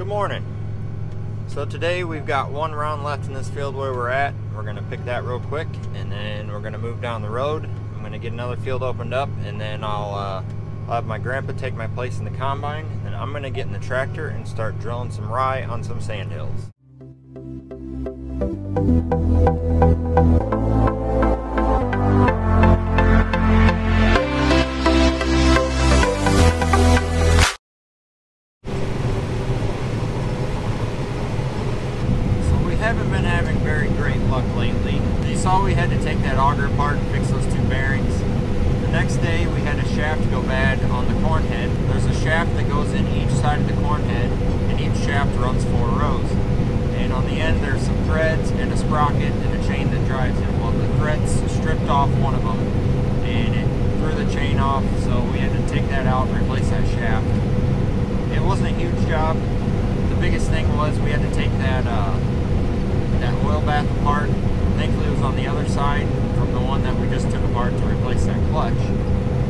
Good morning. So today we've got one round left in this field where we're at. We're going to pick that real quick and then we're going to move down the road. I'm going to get another field opened up and then I'll have my grandpa take my place in the combine, and then I'm going to get in the tractor and start drilling some rye on some sand hills. Haven't been having very great luck lately. You saw we had to take that auger apart and fix those two bearings. The next day we had a shaft go bad on the corn head. There's a shaft that goes in each side of the corn head, and each shaft runs 4 rows. And on the end there's some threads and a sprocket and a chain that drives it. Well, the threads stripped off one of them and it threw the chain off, so we had to take that out and replace that shaft. It wasn't a huge job. The biggest thing was we had to take that oil bath apart. Thankfully it was on the other side from the one that we just took apart to replace that clutch,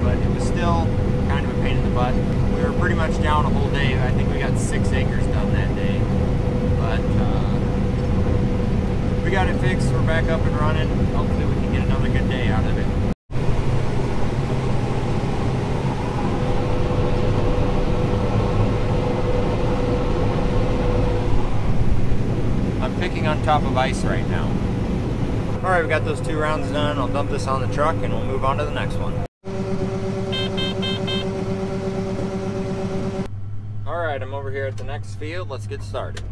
but it was still kind of a pain in the butt. We were pretty much down a whole day. I think we got 6 acres done that day, but we got it fixed. We're back up and running. Hopefully we can get another good day out of it. Picking on top of ice right now. Alright, we got those 2 rounds done. I'll dump this on the truck and we'll move on to the next one. Alright, I'm over here at the next field. Let's get started.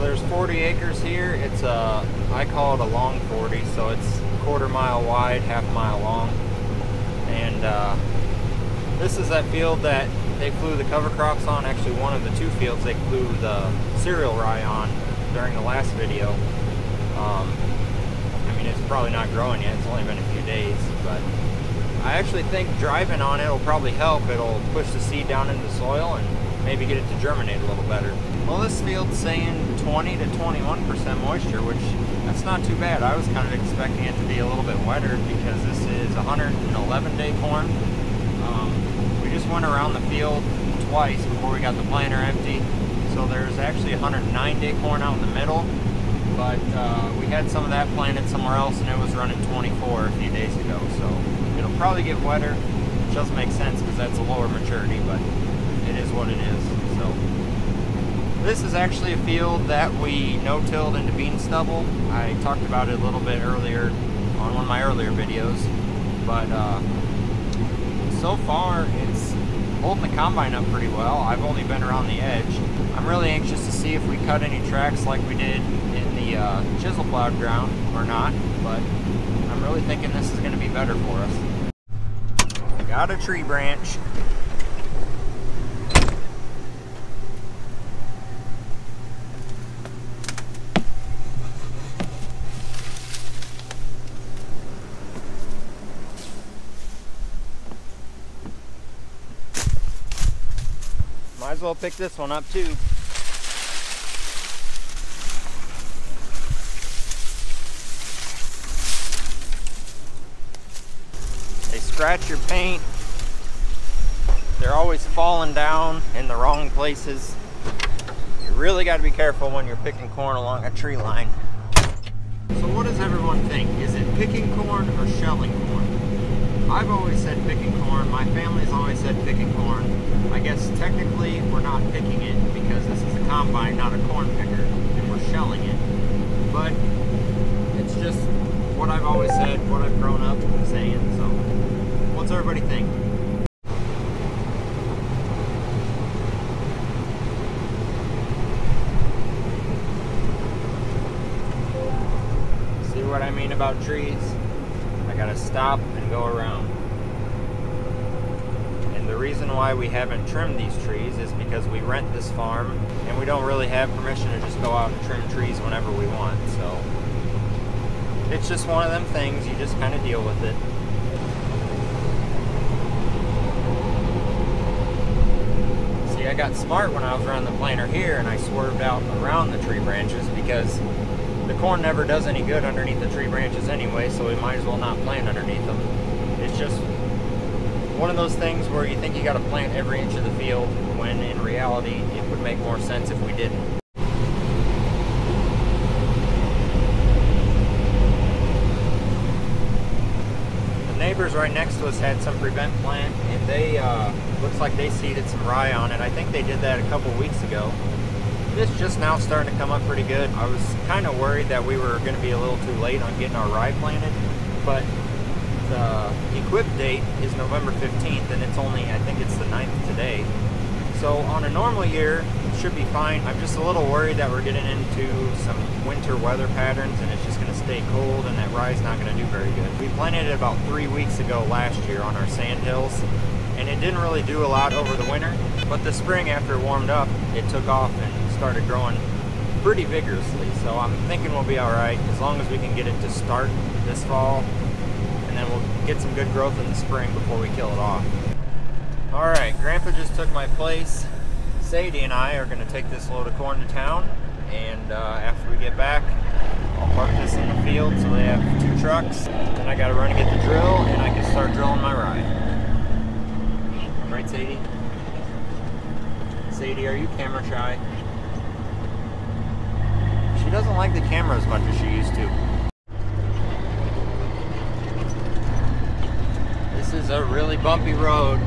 There's 40 acres here. It's I call it a long 40, so it's 1/4 mile wide, 1/2 mile long. And this is that field that they flew the cover crops on. Actually, one of the 2 fields they flew the cereal rye on during the last video. I mean, it's probably not growing yet. It's only been a few days, but I actually think driving on it will probably help. It'll push the seed down into the soil and maybe get it to germinate a little better. Well, this field's saying 20 to 21% moisture, which that's not too bad. I was kind of expecting it to be a little bit wetter because this is 111-day corn. We just went around the field twice before we got the planter empty, so there's actually 109-day corn out in the middle, but we had some of that planted somewhere else and it was running 24 a few days ago, so it'll probably get wetter, which doesn't make sense because that's a lower maturity, but it is what it is. So this is actually a field that we no-tilled into bean stubble. I talked about it a little bit earlier on one of my earlier videos, but so far it's holding the combine up pretty well. I've only been around the edge. I'm really anxious to see if we cut any tracks like we did in the chisel plowed ground or not, but I'm really thinking this is going to be better for us. Got a tree branch. Might as well pick this one up too. They scratch your paint. They're always falling down in the wrong places. You really got to be careful when you're picking corn along a tree line. So what does everyone think? Is it picking corn or shelling corn? I've always said picking corn. My family's always said picking corn. I guess technically we're not picking it because this is a combine, not a corn picker, and we're shelling it. But it's just what I've always said, what I've grown up saying. So what's everybody think? See what I mean about trees? I gotta stop and go around. And the reason why we haven't trimmed these trees is because we rent this farm and we don't really have permission to just go out and trim trees whenever we want. So it's just one of them things, you just kind of deal with it. I got smart when I was running the planter here and I swerved out around the tree branches, because the corn never does any good underneath the tree branches anyway, so we might as well not plant underneath them. It's just one of those things where you think you got to plant every inch of the field, when in reality it would make more sense if we didn't. The neighbors right next to us had some prevent plant, and they looks like they seeded some rye on it. I think they did that a couple weeks ago. It's just now starting to come up pretty good. I was kind of worried that we were going to be a little too late on getting our rye planted, but the equip date is November 15th, and it's only, I think it's the 9th today. So on a normal year, it should be fine. I'm just a little worried that we're getting into some winter weather patterns and it's just going to stay cold and that rye's not going to do very good. We planted it about 3 weeks ago last year on our sand hills, and it didn't really do a lot over the winter, but the spring after it warmed up, it took off and started growing pretty vigorously. So I'm thinking we'll be all right as long as we can get it to start this fall, and then we'll get some good growth in the spring before we kill it off. All right, Grandpa just took my place. Sadie and I are gonna take this load of corn to town, and after we get back, I'll park this in the field so they have 2 trucks. Then I gotta run and get the drill, and I can start drilling my rye. Right, Sadie? Sadie, are you camera shy? She doesn't like the camera as much as she used to. This is a really bumpy road.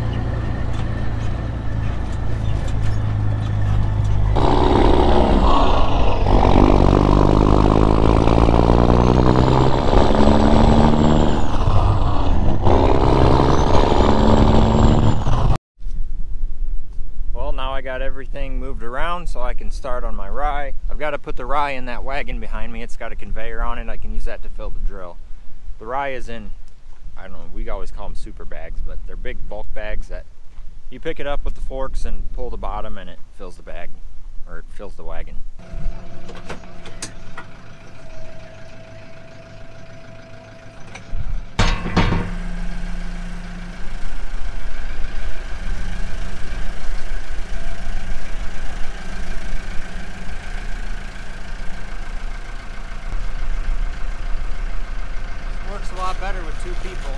I got everything moved around so I can start on my rye. I've got to put the rye in that wagon behind me. It's got a conveyor on it. I can use that to fill the drill. The rye is in, I don't know, we always call them super bags, but they're big bulk bags that you pick it up with the forks and pull the bottom and it fills the bag, or it fills the wagon. Works a lot better with 2 people.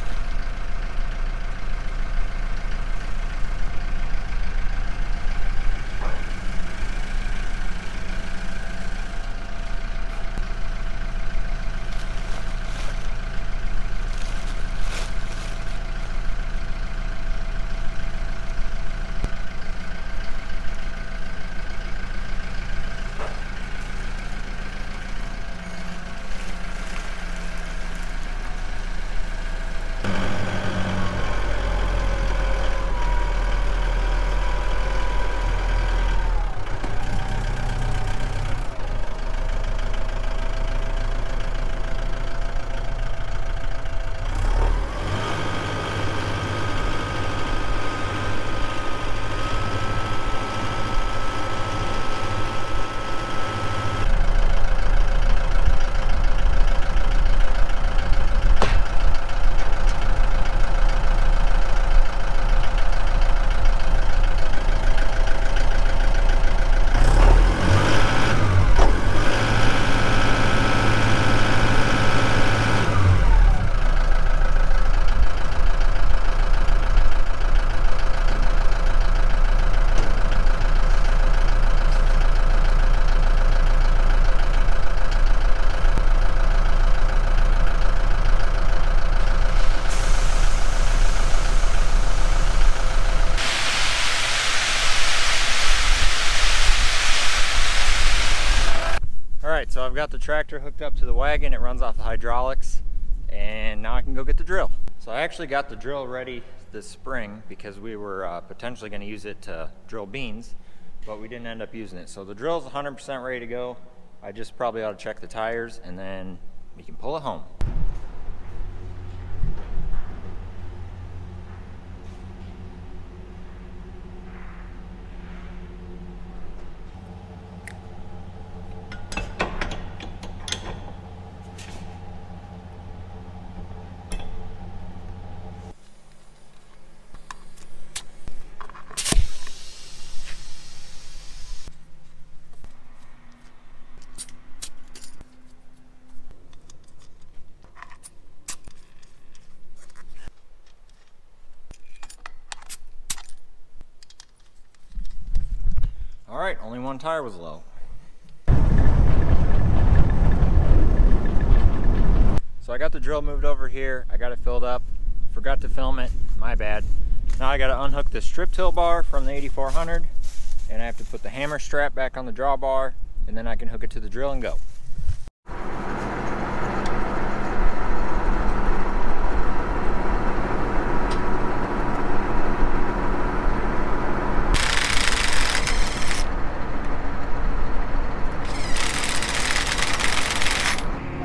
Alright, so I've got the tractor hooked up to the wagon. It runs off the hydraulics, and now I can go get the drill. So I actually got the drill ready this spring because we were potentially going to use it to drill beans, but we didn't end up using it. So the drill's 100% ready to go. I just probably ought to check the tires and then we can pull it home. All right, only one tire was low. So I got the drill moved over here. I got it filled up. Forgot to film it, my bad. Now I got to unhook the strip till bar from the 8400, and I have to put the hammer strap back on the drawbar, and then I can hook it to the drill and go.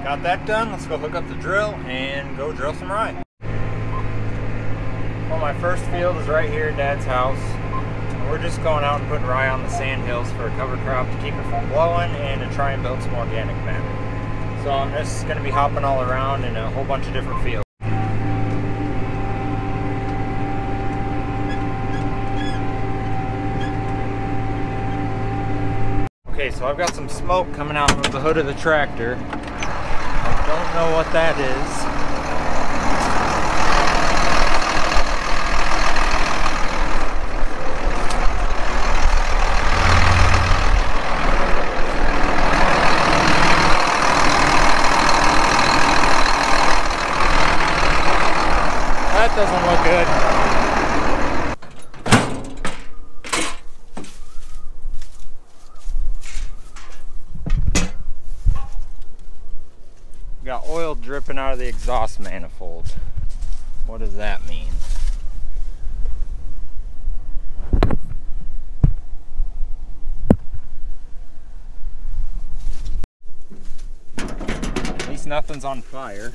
Got that done. Let's go hook up the drill and go drill some rye. Well, my first field is right here at Dad's house. We're just going out and putting rye on the sand hills for a cover crop to keep it from blowing and to try and build some organic matter. So I'm just going to be hopping all around in a whole bunch of different fields. Okay, so I've got some smoke coming out of the hood of the tractor. I don't know what that is. That doesn't look good. Got oil dripping out of the exhaust manifold. What does that mean? At least nothing's on fire.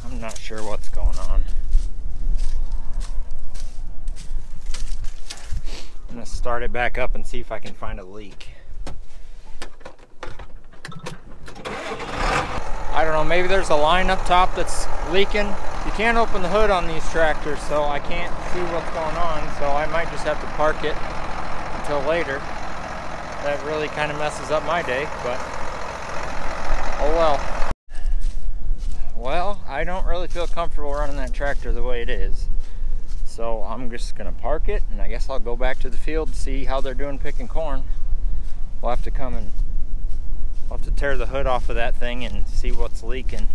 I'm not sure what's going on. I'm gonna start it back up and see if I can find a leak. I don't know, maybe there's a line up top that's leaking. You can't open the hood on these tractors, so I can't see what's going on, so I might just have to park it until later. That really kind of messes up my day, but oh well. Well, I don't really feel comfortable running that tractor the way it is. So I'm just gonna park it, and I guess I'll go back to the field to see how they're doing picking corn. We'll have to come and I'll have to tear the hood off of that thing and see what's leaking.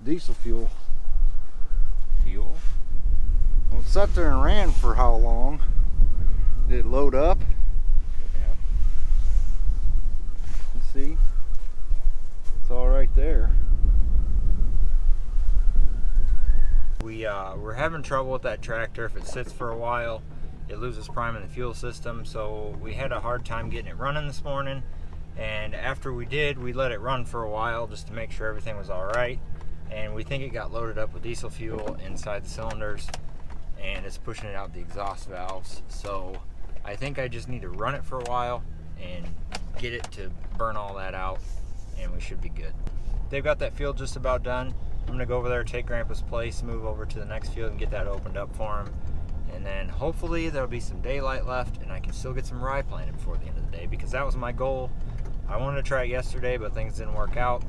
Diesel fuel. Fuel? Well, it sat there and ran for how long? Did it load up? Yeah. You see? It's all right there. We're having trouble with that tractor. If it sits for a while, it loses prime in the fuel system, so we had a hard time getting it running this morning, and after we did, we let it run for a while just to make sure everything was all right. And we think it got loaded up with diesel fuel inside the cylinders, and it's pushing it out the exhaust valves. So I think I just need to run it for a while and get it to burn all that out, and we should be good. They've got that field just about done. I'm gonna go over there, take Grandpa's place, move over to the next field and get that opened up for him, And then hopefully there'll be some daylight left and I can still get some rye planted before the end of the day, because that was my goal. I wanted to try it yesterday, but things didn't work out.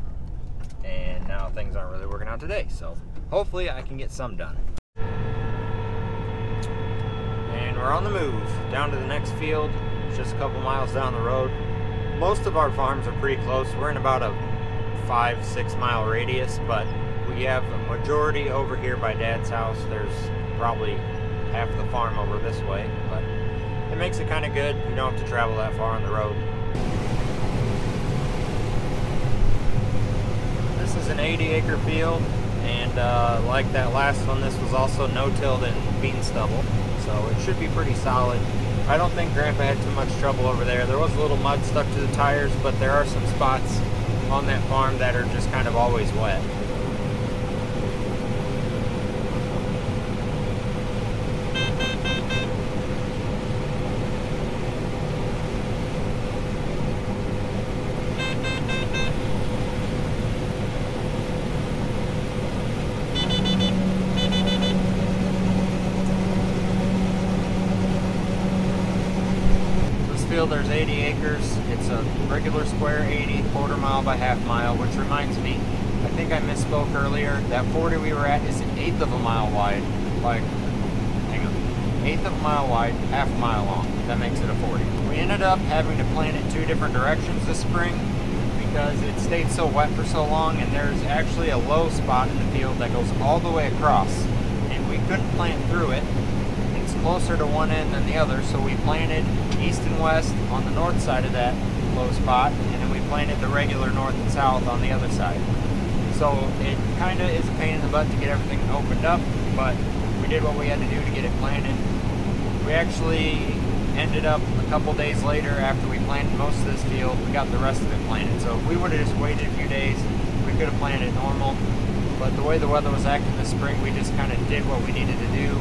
And now things aren't really working out today. So hopefully I can get some done. And we're on the move down to the next field. It's just a couple miles down the road. Most of our farms are pretty close. We're in about a 5-6 mile radius, but we have a majority over here by Dad's house. There's probably half the farm over this way, but it makes it kind of good. You don't have to travel that far on the road. This is an 80-acre field, and like that last one, this was also no-tilled and bean stubble, so it should be pretty solid. I don't think Grandpa had too much trouble over there. There was a little mud stuck to the tires, but there are some spots on that farm that are just kind of always wet. There's 80 acres. It's a regular square 80, quarter mile by half mile, which reminds me, I think I misspoke earlier. That 40 we were at is an eighth of a mile wide. Like, hang on, eighth of a mile wide, half a mile long. That makes it a 40. We ended up having to plant it 2 different directions this spring because it stayed so wet for so long, and there's actually a low spot in the field that goes all the way across, and we couldn't plant through it. It's closer to one end than the other, so we planted east and west on the north side of that low spot, and then we planted the regular north and south on the other side. So it kind of is a pain in the butt to get everything opened up, but we did what we had to do to get it planted. We actually ended up a couple days later, after we planted most of this field, we got the rest of it planted. So if we would have just waited a few days, we could have planted it normal. But the way the weather was acting this spring, we just kind of did what we needed to do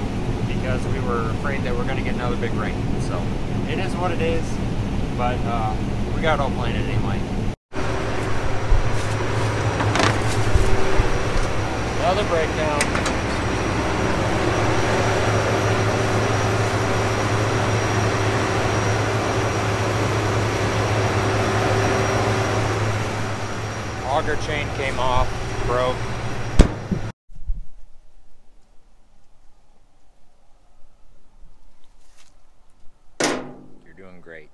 because we were afraid that we're going to get another big rain. So it is what it is, but we got it all planted anyway. Another breakdown. Auger chain came off, broke. You're doing great.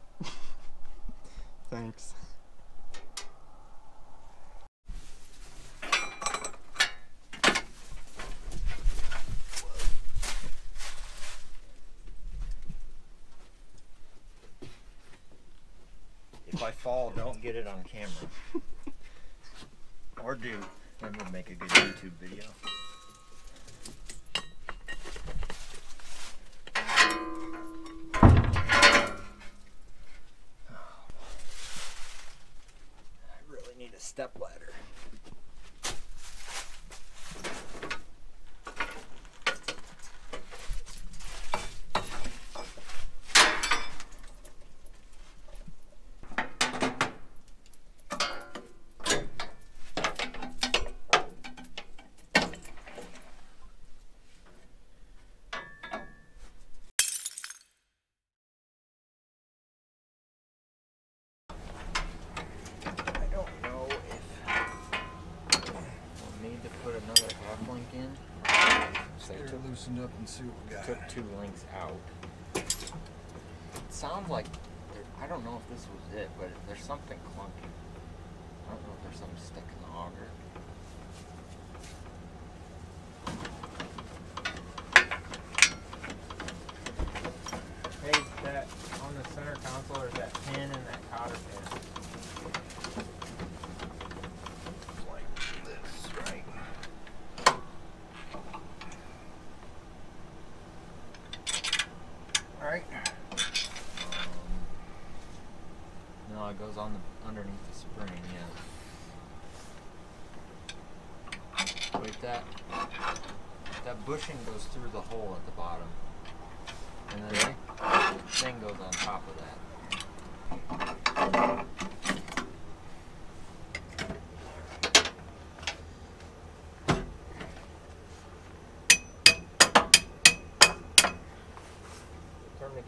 Thanks. If I fall, don't get it on camera. Or do. That would make a good YouTube video. I really need a step ladder. Another half link in. So Get her loosened up and see what we got. Took 2 links out. It sounds like I don't know if this was it, but there's something clunky. I don't know if there's something stuck in the auger. Hey, that on the center console, there's that pin and that cotter pin. No, it goes on the underneath the spring, yeah. Wait, that bushing goes through the hole at the bottom, and then the thing goes on top of that.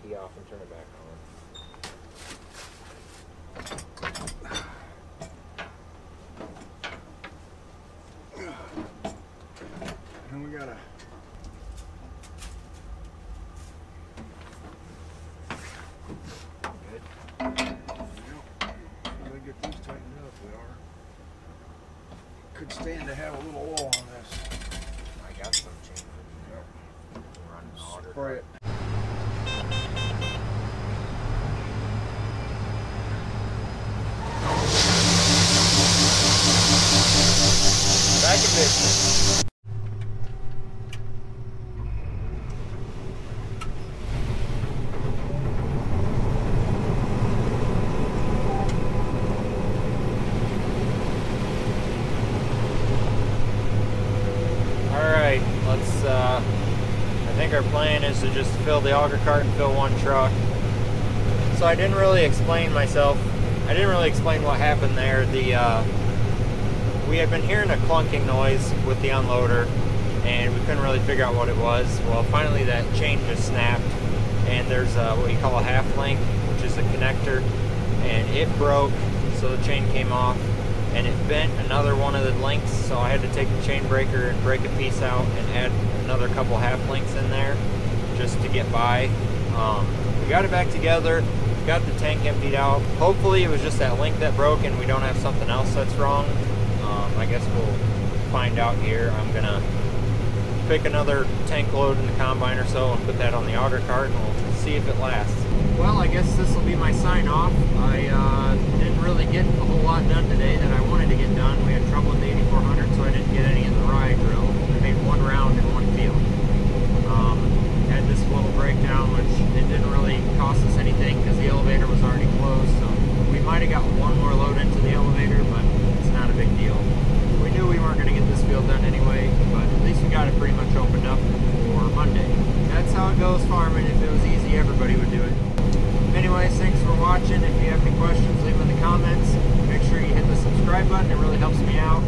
key off and turn it back on. And we gotta Good. we get these tightened up. We are. Could stand to have a little oil on this. I got some chain in there. Running auger. Spray it. Back in business. Alright, let's I think our plan is to just fill the auger cart and fill one truck. So I didn't really explain myself. I didn't really explain what happened there. We had been hearing a clunking noise with the unloader and we couldn't really figure out what it was. Well, finally that chain just snapped and there's what you call a half link, which is a connector, and it broke, so the chain came off and it bent another one of the links, so I had to take the chain breaker and break a piece out and add another couple half links in there just to get by. We got it back together, got the tank emptied out. Hopefully it was just that link that broke and we don't have something else that's wrong. I guess we'll find out here. I'm gonna pick another tank load in the combine or so and put that on the auger cart and we'll see if it lasts. Well, I guess this will be my sign off. I didn't really get a whole lot done today that I wanted to get done. We had trouble with the 8400, so I didn't get any in the rye drill. I made one round in one field. Had this little breakdown, which it didn't really cost us anything because the elevator was already closed, so we might have got one more load into the elevator, but it's not a big deal. We knew we weren't going to get this field done anyway, but at least we got it pretty much opened up for Monday. That's how it goes farming. If it was easy, everybody would do it. Anyways, thanks for watching. If you have any questions, leave them in the comments. Make sure you hit the subscribe button. It really helps me out.